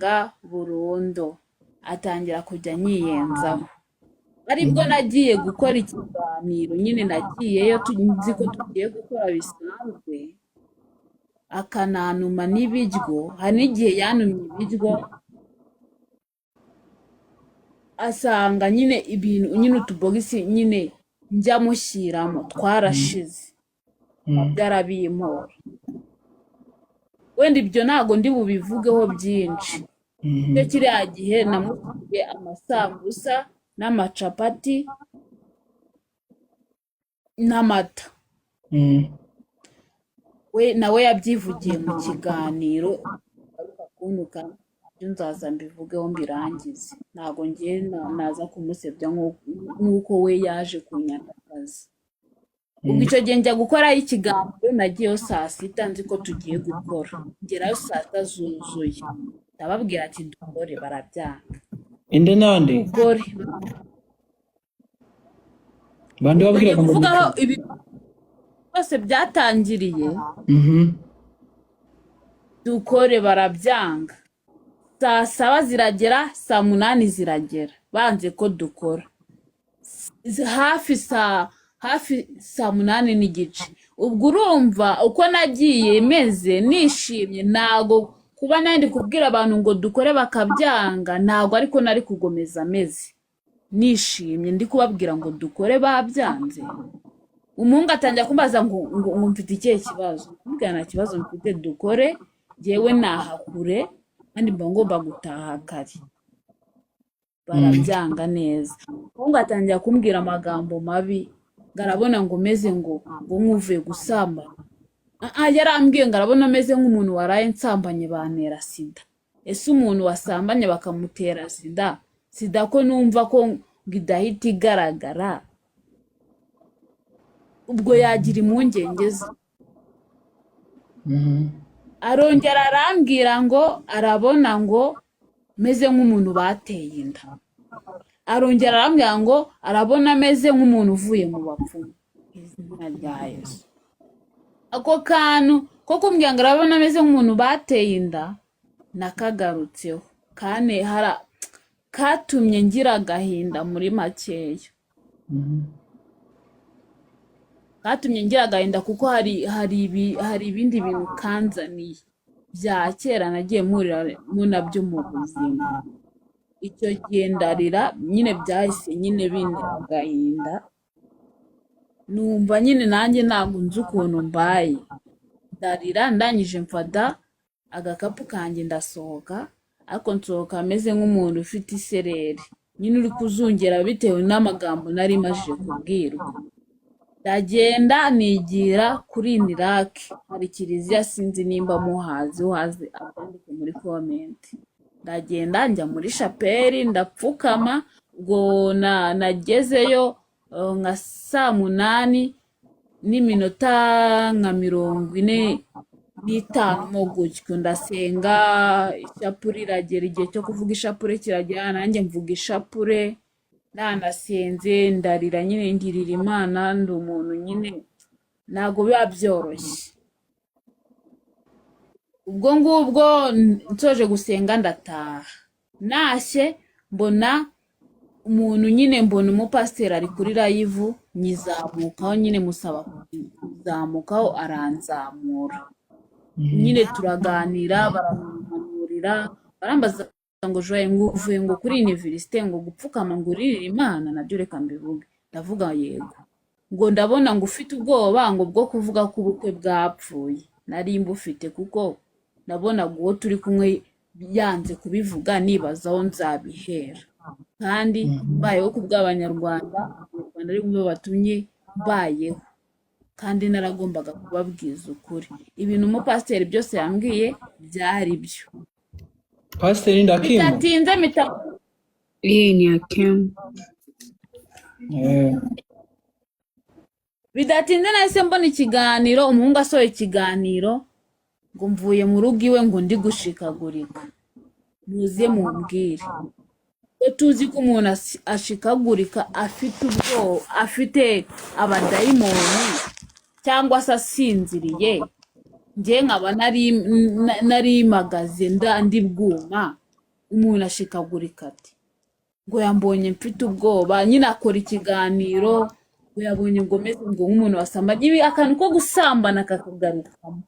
aranyanga burundu atangira kujya anyiyenzaho aribwo nagiye gukora ikiganiro nyine nagiyeyo nzi ko tugiye gukora bisanzwe akananuma n'ibiryo hari n'igihe yanumye ibiryo asanga nyine ibintu nyine utubogisi nyine njya mushyiramo twarashize byarabimpora wenda ibyo ntago ndi bubivugeho byinshi cyo kiriya gihe namusigiye amasambusa n'amacapati n'amata we nawe yabyivugiye mu kiganiro aruka kuntuka byo nzaza mbivugeho mbirangize ntago ngiye naza kumusebya nk'uko we yaje kunyandagaza ubwo icyo gihe njya gukoraho ikiganiro nagiyeyo saa sita nzi ko tugiye gukora ngerayo saa sita zuzuye ndababwira ati dukore barabyanga inde nande dukore bande babwiraga ngo kuvugaho ibi byose byatangiriye dukore barabyanga saa saba ziragera saa munani ziragera banze ko dukora hafi saa munani n'igice ubwo urumva uko nagiye meze nishimye ntago kuba nandi kubwira abantu ngo dukore bakabyanga ntago ariko nari kugomeza meze nishimye ndi kubabwira ngo dukore babyanze umuhungu atangira kumbaza ngo mfite ikihe kibazo mbwira nta kibazo mfite dukore jyewe nahakure kandi mba ngomba gutaha kare barabyanga neza umuhungu atangira kumbwira amagambo mabi ngarabona ngo meze ngo nkuvuye gusamba yarambwiye ngo arabona ameze nk'umuntu waraye nsambanye bantera sida ese umuntu wasambanye bakamutera sida ko numva ko ngo idahita igaragara ubwo yagira impungenge ze arongera arambwira ngo arabona ngo meze nk'umuntu bateye inda arongera arambwira ngo arabona ameze nk'umuntu uvuye mu bapfumu izina rya Yesu ako kantu ko kumbwira ngo arabona ameze nk'umuntu bateye inda nakagarutseho kane katumye ngira agahinda muri makeya katumye ngira agahinda kuko hari ibindi bintu kanzaniye bya kera nagiye mpurira nabyo mu buzima icyo gihe ndarira nyine byahise nyine bintera agahinda numva nyine nanjye ntabwo nzi ukuntu mbaye ndarira ndangije mfata agakapu kanjye ndasohoka ariko nsohoka ameze nk'umuntu ufite isereri nyine uri kuzungera bitewe n'amagambo nari majije kubwirwa ndagenda nigira kuri Nirake hari kiliziya sinzi nimba muhazi abyandike muri komenti ndagenda njya muri shapeli ndapfukama ubwo nagezeyo nka saa munani n'iminota nka 45 gutyo ndasenga ishapure iragera igihe cyo kuvuga ishapure kiragera nanjye mvuga ishapure nanasenze ndarira nyine ngirira Imana ndi umuntu nyine ntago biba byoroshye ubwo ngubwo nsoje gusenga ndataha nashye mbona umuntu nyine mbona umupasiteri ari kuri live nyizamukaho nyine musaba kuzamukaho aranzamura nyine turaganira baramuhanurira barambaza ngo joye nguvuye ngo kuri universite ngo gupfukama ngo uririre Imana nabyo reka mbivuge ndavuga yego ngo ndabona ngo ufite ubwoba ngo bwo kuvuga ko ubukwe bwapfuye nari mbufite kuko ndabona ngo turi kumwe yanze kubivuga nibazaho nzabihera kandi mbayeho ku bw'abanyarwanda ari bumwe batumye mbayeho kandi naragombaga kubabwiza ukuri ibintu umupasiteri byose yambwiye byari byo pasiteri Ndakimu bitatinze ni Akim bidatinze nahise mbona ikiganiro umuhungu asohoye ikiganiro ngo mvuye mu rugo iwe ngo ndi gushikagurika muze mumbwire ko tuzi ko umuntu ashikagurika afite ubwoba afite abadayimoni cyangwa se asinziriye njye nkaba narimagaze ndi bwuma umuntu ashikagurika ati ngo yambonye mfite ubwoba, nyine akora ikiganiro ngo yabonye ngo meze ngo nk'umuntu wasambanye, ibi akantu ko gusambana kakagarukamo.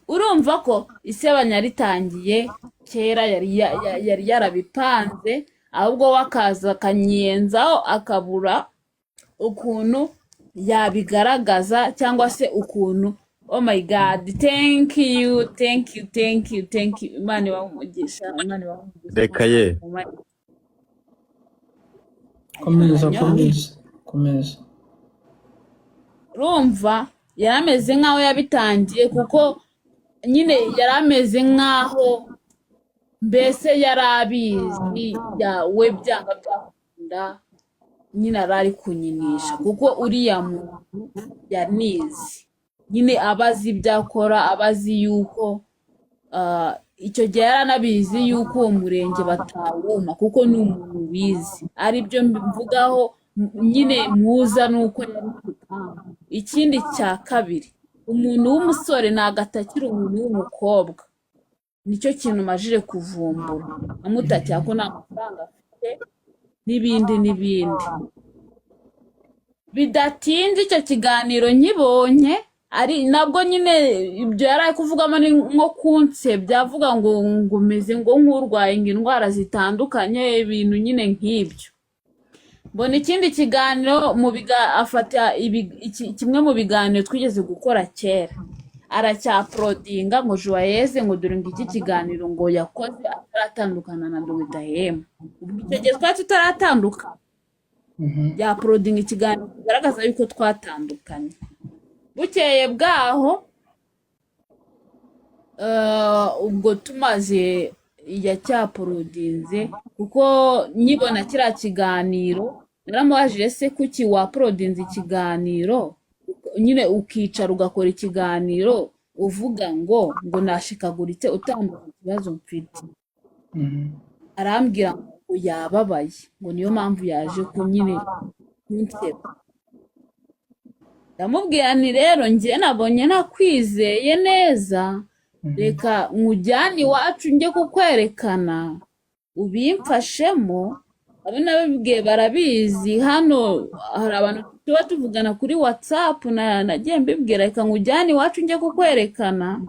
Urumva ko isebanya ritangiye kera yari yarabipanze, ahubwo we akaza akanyenzaho akabura ukuntu yabigaragaza cyangwa se ukuntu. Oh my God, thank you, thank you, thank you, thank you. Imana ibahe umugisha, Imana ibahe umugisha. reka ye komeza komeza komeza. Urumva yari ameze nk'aho yabitangiye, kuko nyine yari ameze nk'aho mbese yari abizi we byanga byakunda, nyine ari kunyinisha, kuko uriya muntu yanizi nyine abazi ibyo akora, abazi yuko icyo gihe yaranabizi yuko uwo murenge batawuma, kuko ni umuntu wizi. Aribyo mvugaho nyine muza nuko yari kutanga. Ikindi cya kabiri, umuntu w'umusore ntabwo atakira umuntu w'umukobwa. Nicyo kintu majije kuvumbura, amutakira ko nta mafaranga afite n'ibindi n'ibindi. Bidatinze icyo kiganiro nkibonye, ari nabwo nyine ibyo yari ari kuvugamo ni nko kunsebya, avuga ngo umeze ngo nk'urwaye indwara zitandukanye, ibintu nyine nk'ibyo. Mbona ikindi kiganiro afata kimwe mu biganiro twigeze gukora kera, aracyaporodinga ngo Joyeuse ngo dore ngo iki kiganiro ngo yakoze ataratandukana na Dogitahema. Ubwo icyo gihe twari tutaratandukana, yaporodinga ikiganiro kigaragaza yuko twatandukanye. Bukeye bwaho ubwo tumaze yacyaporodinze, kuko nyibona kiriya kiganiro naramubajije se kuki waporodinze ikiganiro nyine ukicara ugakora ikiganiro uvuga ngo nashikaguritse utambuka ikibazo mfite. Arambwira ngo yababaye, ngo niyo mpamvu yaje ko nyine kunseba. Ndamubwira nti rero njye nabonye nakwizeye neza, reka nkujyane iwacu njye kukwerekana ubimfashemo. Abo nabibwiye barabizi, hano hari abantu tuba tuvugana kuri WhatsApp, nagiye mbibwira reka nkujyane iwacu njye kukwerekana,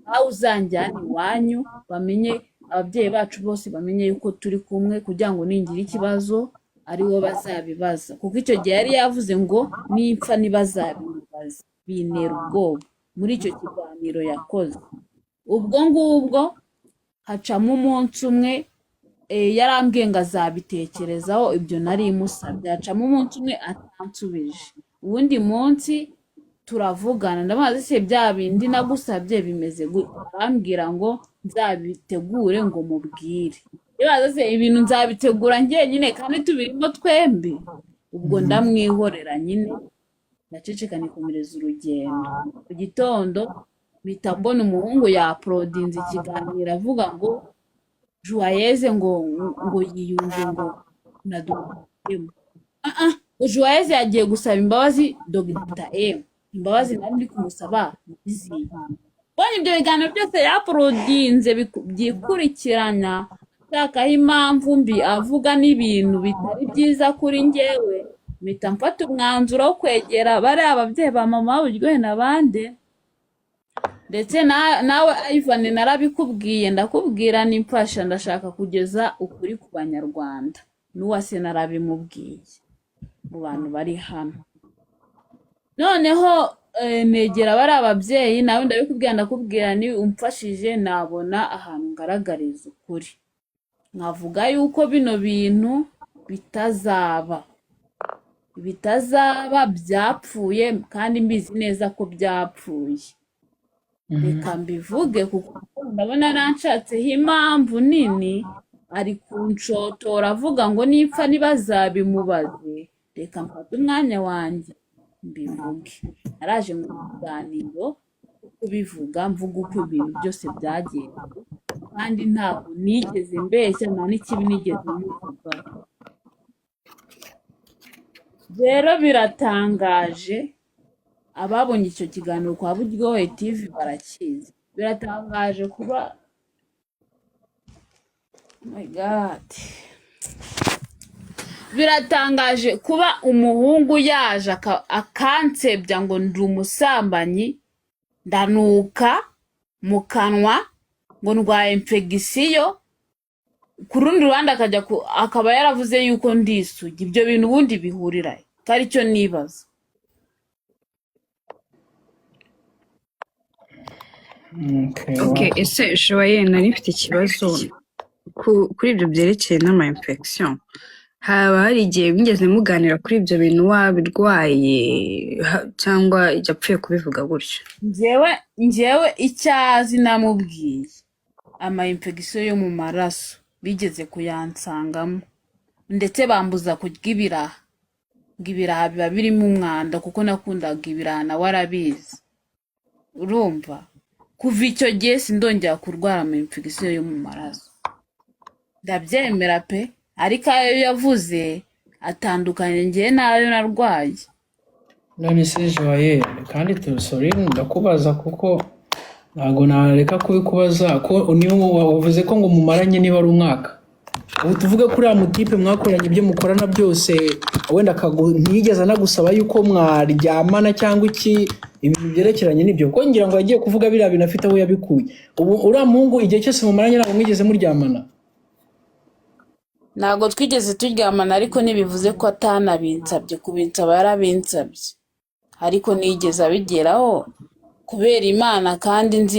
aho uzanjyana iwanyu bamenye, ababyeyi bacu bose bamenye yuko turi kumwe, kugira ngo ningira ikibazo ari wo bazabibaza. Kuko icyo gihe yari yavuze ngo nipfa ntibazabibaza, bintera ubwoba muri icyo kiganiro yakoze. Ubwo ngubwo hacamo umunsi umwe, yarambwiye ngo azabitekerezaho ibyo nari musabye. Hacamo umunsi umwe atansubije, uwundi munsi turavugana, ndamubaza se bya bindi nagusabye bimeze gute? Arambwira ngo nzabitegure ngo mubwire. Ibaza se ibintu nzabitegura njyenyine kandi tubirimo twembi? Ubwo ndamwihorera nyine, ndaceceka nikomereza urugendo. Ku gitondo mpita mbona umuhungu yaporodinze ikiganiro avuga ngo Joyeuse ngo yiyunze ngo na Dogitahema. Joyeuse yagiye gusaba imbabazi Dogitahema, imbabazi nari ndi kumusaba ntiziye. Mbonye ibyo biganiro byose yaporodinze byikurikirana, ashakaho impamvu mbi, avuga n'ibintu bitari byiza kuri njyewe, mpita mfata umwanzuro wo kwegera bariya ababyeyi ba mama Buryohe n'abandi. Ndetse nawe Ivan narabikubwiye, ndakubwira nimfasha, ndashaka kugeza ukuri ku banyarwanda. N'uwase narabimubwiye mu bantu bari hano. Noneho negera bari ababyeyi, nawe ndakubwira ni umfashije nabona ahantu ngaragariza ukuri, nkavuga yuko bino bintu bitazaba byapfuye, kandi mbizi neza ko byapfuye. Reka mbivuge kuko ndabona nanshatseho impamvu nini, ari kunshotora avuga ngo nipfa ntibazabimubaze. Reka mfate umwanya wanjye mbivuge. Naraje mu kiganiro kubivuga, mvuga uko ibintu byose byagenze, kandi ntabwo nigeze mbeshya, nta n'ikibi nigeze muvuga. Rero biratangaje, ababonye icyo kiganiro kwa Buryohe TV barakizi. Biratangaje kuba my god, biratangaje kuba umuhungu yaje akansebya ngo ndi umusambanyi, ndanuka mu kanwa ngo ndwaye infection, ku rundi ruhande akaba yaravuze yuko ndi isugi. Ibyo bintu ubundi bihurira he? Kari cyo nibaza. Okay, ese Joye nari mfite ikibazo kuri ibyo byerekeye n'ama infection. Haba hari igihe mwigeze muganira kuri ibyo bintu wabirwaye cyangwa yapfuye kubivuga gutyo? Njyewe icyazi namubwiye ama infection yo mu maraso bigeze kuyansangamo, ndetse bambuza kurya ibiraha, ngo ibiraha biba birimo umwanda kuko nakundaga ibiraha nawe arabizi. Urumva, kuva icyo gihe sindongera kurwara ama infection yo mu maraso. Ndabyemera pe, ariko ayo yavuze atandukanye njye nayo narwaye. none se Joye kandi sorry ndakubaza kuko ntago nareka kubikubaza ko niyo wavuze ko ngo mumaranye niba ari umwaka. Ubu tuvuge kuri ya mutipe mwakoranye ibyo mukorana byose, wenda ntiyigeze anagusaba yuko mwaryamana cyangwa iki, ibintu byerekeranye n'ibyo ko ngira ngo yagiye kuvuga biriya bintu afite aho yabikuye. Ubu uriya muhungu igihe cyose mumaranye ntabwo mwigeze muryamana? Ntabwo twigeze turyamana, ariko ntibivuze ko atanabinsabye. Kubinsaba yarabinsabye, ariko nigeze abigeraho kubera Imana kandi nzi